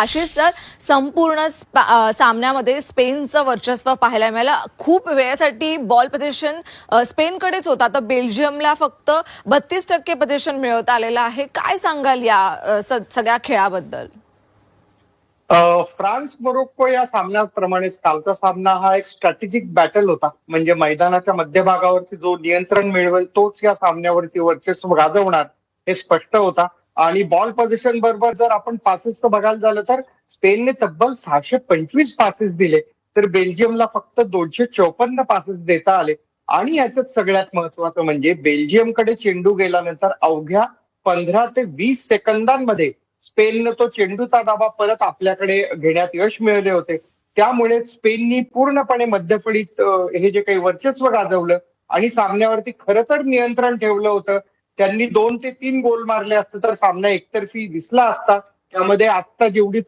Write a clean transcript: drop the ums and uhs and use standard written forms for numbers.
अशीच तर संपूर्ण सामन्यामध्ये स्पेनचं वर्चस्व पाहायला मिळालं. खूप वेळेसाठी बॉल पोझिशन स्पेनकडेच होता, तर बेल्जियमला फक्त 32% पोझिशन मिळवता आलेलं आहे. काय सांगाल या सगळ्या खेळाबद्दल? फ्रान्स मोरोक्को या सामन्याप्रमाणेच कालचा सामना हा एक स्ट्रॅटेजिक बॅटल होता. म्हणजे मैदानाच्या मध्यभागावरती जो नियंत्रण मिळवेल तोच या सामन्यावरती वर्चस्व गाजवणार हे स्पष्ट होता. आणि बॉल पोझिशन बरोबर जर आपण पासेसचं बघायला झालं तर स्पेनने तब्बल 625 पासेस दिले, तर बेल्जियमला फक्त 254 पासेस देता आले. आणि याच्यात सगळ्यात महत्वाचं म्हणजे बेल्जियमकडे चेंडू गेल्यानंतर अवघ्या 15 ते 20 सेकंदांमध्ये स्पेननं तो चेंडूचा दाबा परत आपल्याकडे घेण्यात यश मिळवले होते. त्यामुळे स्पेननी पूर्णपणे मध्यफळीत हे जे काही वर्चस्व गाजवलं आणि सामन्यावरती खरं तर नियंत्रण ठेवलं होतं. त्यांनी 2 ते 3 गोल मारले असते तर सामना एकतर्फी दिसला असता. त्यामध्ये आत्ता जेवढी